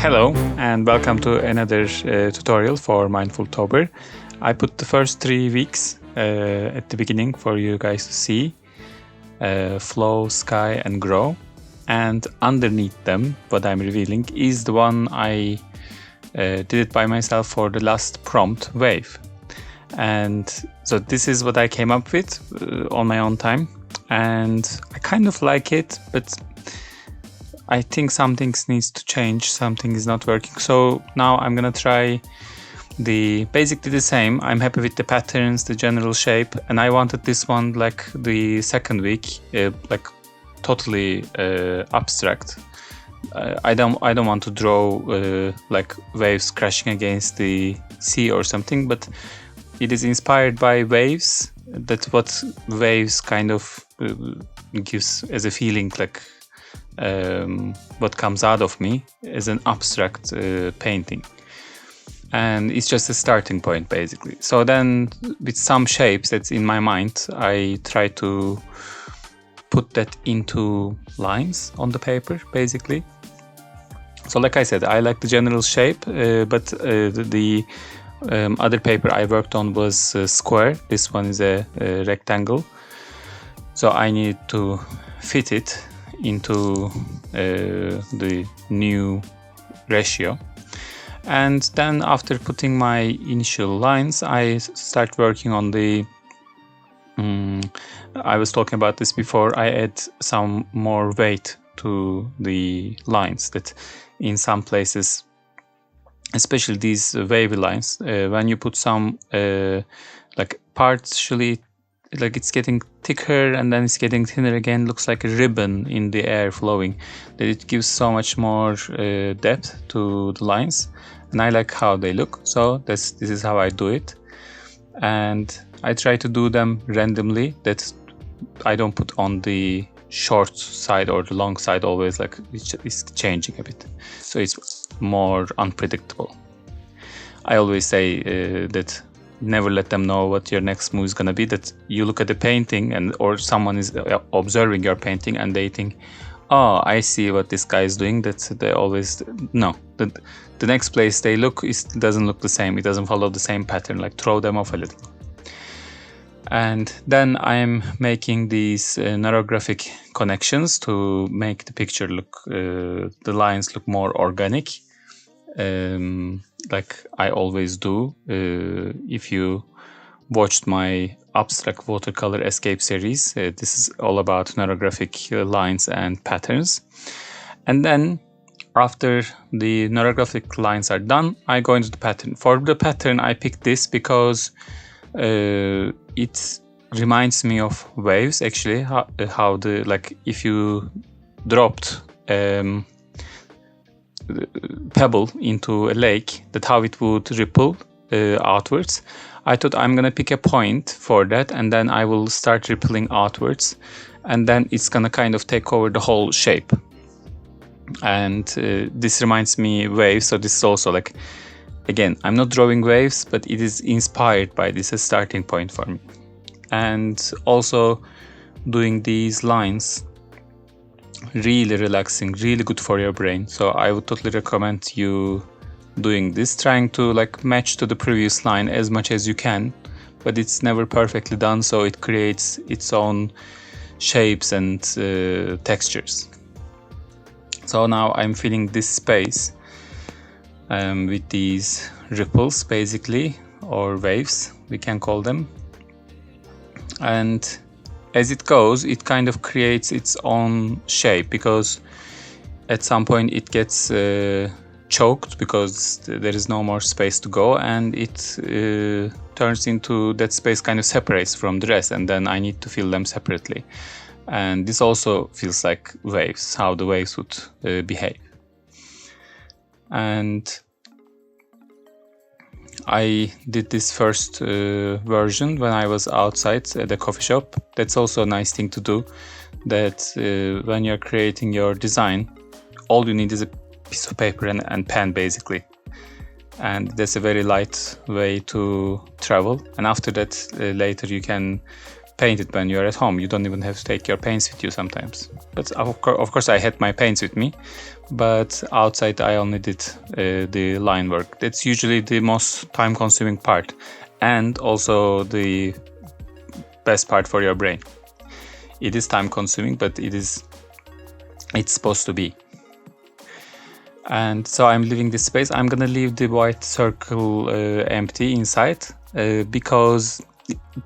Hello and welcome to another tutorial for Mindfultober. I put the first 3 weeks at the beginning for you guys to see flow, sky and grow, and underneath them what I'm revealing is the one I did it by myself for the last prompt, wave. And so this is what I came up with on my own time, and I kind of like it, but I think some things needs to change, something is not working. So now I'm gonna try basically the same. I'm happy with the patterns, the general shape, and I wanted this one like the second week, like totally abstract. I don't want to draw like waves crashing against the sea or something, but it is inspired by waves. That's what waves kind of gives as a feeling, like what comes out of me as an abstract painting, and it's just a starting point basically. So then with some shapes that's in my mind, I try to put that into lines on the paper basically. So like I said, I like the general shape, but the other paper I worked on was square. This one is a rectangle, so I need to fit it into the new ratio. And then after putting my initial lines, I start working on the I was talking about this before, I add some more weight to the lines, that in some places, especially these wavy lines, when you put some like partially, like it's getting thicker and then it's getting thinner again, looks like a ribbon in the air flowing, that it gives so much more depth to the lines, and I like how they look. So this is how I do it, and I try to do them randomly, that I don't put on the short side or the long side always, like it's changing a bit, so it's more unpredictable. I always say that never let them know what your next move is gonna be, that you look at the painting and or someone is observing your painting and they think, oh, I see what this guy is doing, that they always, no, the next place they look doesn't look the same, it doesn't follow the same pattern, like throw them off a little. And then I'm making these neurographic connections to make the picture look, the lines look more organic, like I always do. If you watched my abstract watercolor escape series, this is all about neurographic lines and patterns. And then after the neurographic lines are done, I go into the pattern. For the pattern I picked this because it reminds me of waves actually, how the, like if you dropped pebble into a lake, that how it would ripple outwards. I thought I'm gonna pick a point for that, and then I will start rippling outwards, and then it's gonna kind of take over the whole shape. And this reminds me waves, so this is also like, again, I'm not drawing waves, but it is inspired by this, a starting point for me. And also doing these lines, really relaxing, really good for your brain. So I would totally recommend you doing this, trying to like match to the previous line as much as you can, but it's never perfectly done, so it creates its own shapes and textures. So now I'm filling this space with these ripples basically, or waves we can call them, and as it goes it kind of creates its own shape, because at some point it gets choked because there is no more space to go, and it turns into, that space kind of separates from the rest, and then I need to fill them separately. And this also feels like waves, how the waves would behave. And I did this first version when I was outside at the coffee shop. That's also a nice thing to do, that when you're creating your design, all you need is a piece of paper and pen basically, and that's a very light way to travel. And after that later you can paint it when you're at home. You don't even have to take your paints with you sometimes. But of course I had my paints with me, but outside I only did the line work. That's usually the most time-consuming part, and also the best part for your brain. It is time-consuming, but it's supposed to be. And so I'm leaving this space. I'm gonna leave the white circle empty inside because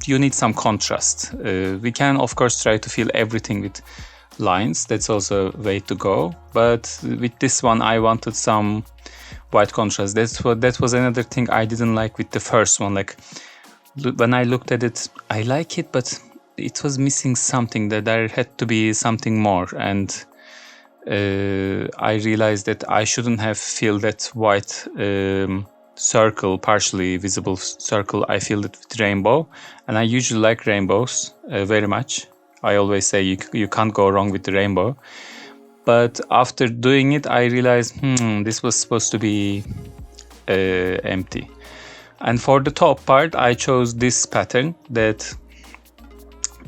you need some contrast. We can of course try to fill everything with lines. That's also a way to go. But with this one, I wanted some white contrast. That was another thing I didn't like with the first one. Like when I looked at it, I like it, but it was missing something. That there had to be something more. And I realized that I shouldn't have filled that white circle, partially visible circle. I filled it with rainbow, and I usually like rainbows very much. I always say you can't go wrong with the rainbow. But after doing it, I realized this was supposed to be empty. And for the top part, I chose this pattern that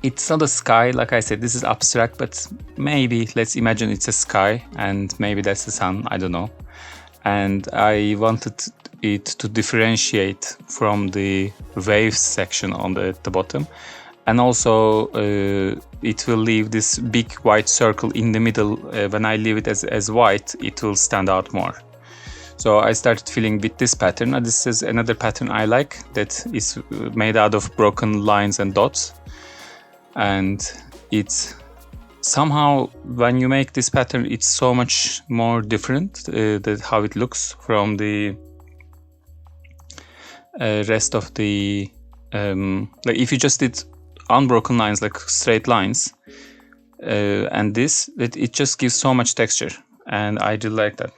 it's not a sky. Like I said, this is abstract, but maybe let's imagine it's a sky and maybe that's the sun. I don't know. And I wanted it to differentiate from the waves section on the bottom. And also it will leave this big white circle in the middle. When I leave it as white, it will stand out more. So I started filling with this pattern. And this is another pattern I like that is made out of broken lines and dots. And it's somehow, when you make this pattern, it's so much more different how it looks from the rest of the like if you just did unbroken lines, like straight lines, and this, it just gives so much texture, and I do like that.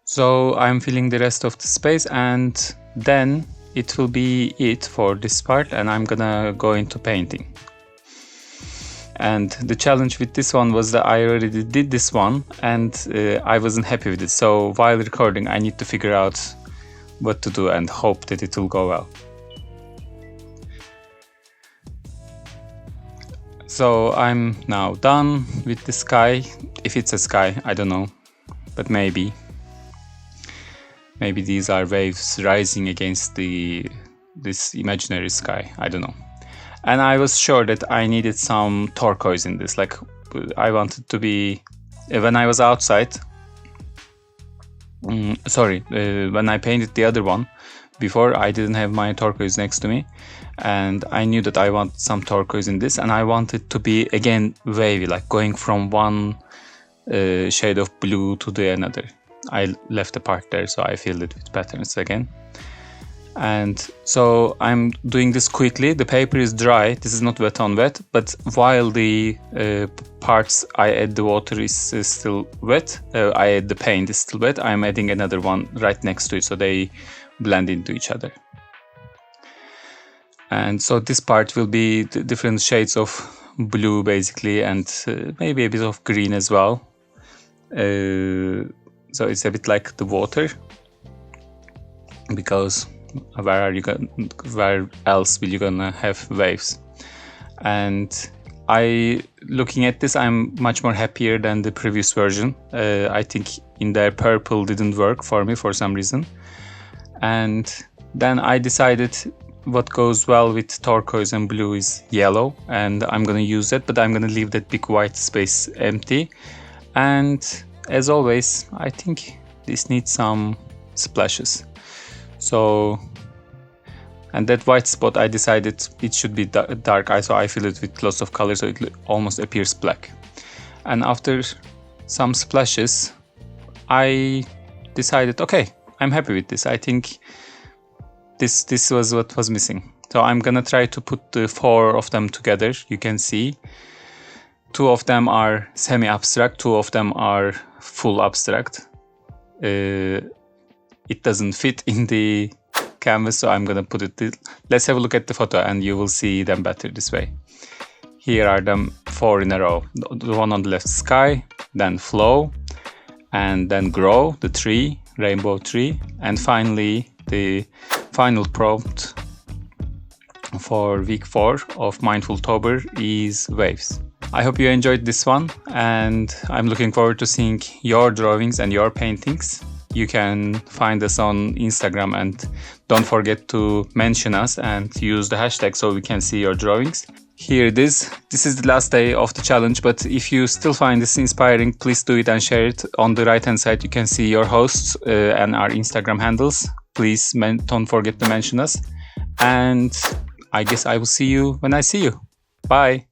So I'm filling the rest of the space, and then it will be it for this part, and I'm gonna go into painting. And the challenge with this one was that I already did this one, and I wasn't happy with it. So while recording, I need to figure out what to do and hope that it will go well. So I'm now done with the sky. If it's a sky, I don't know, but maybe these are waves rising against this imaginary sky. I don't know. And I was sure that I needed some turquoise in this. Like I wanted to be, when I was outside, when I painted the other one before, I didn't have my turquoise next to me, and I knew that I wanted some turquoise in this, and I wanted to be again wavy, like going from one shade of blue to the another. I left a part there, so I filled it with patterns again. And so I'm doing this quickly. The paper is dry. This is not wet on wet, but while the parts I add the water is still wet, I add the paint is still wet, I'm adding another one right next to it, so they blend into each other. And so this part will be the different shades of blue basically, and maybe a bit of green as well. So it's a bit like the water, because where else will you gonna have waves? And looking at this, I'm much more happier than the previous version. I think in there purple didn't work for me for some reason. And then I decided what goes well with turquoise and blue is yellow, and I'm gonna use that, but I'm gonna leave that big white space empty. And as always, I think this needs some splashes. So, and that white spot, I decided it should be dark, so I fill it with lots of color so it almost appears black. And after some splashes, I decided, okay, I'm happy with this. I think this was what was missing. So I'm gonna try to put the 4 of them together. You can see 2 of them are semi-abstract, 2 of them are full abstract. It doesn't fit in the canvas, so I'm gonna put it. Let's have a look at the photo and you will see them better this way. Here are them 4 in a row. The one on the left, sky, then flow, and then grow, the tree, rainbow tree, and finally the final prompt, for week 4 of Mindfultober is waves. I hope you enjoyed this one, and I'm looking forward to seeing your drawings and your paintings. You can find us on Instagram, and don't forget to mention us and use the hashtag so we can see your drawings. Here it is. This is the last day of the challenge, but if you still find this inspiring, please do it and share it. On the right hand side you can see your hosts and our Instagram handles. Please don't forget to mention us, and I guess I will see you when I see you. Bye.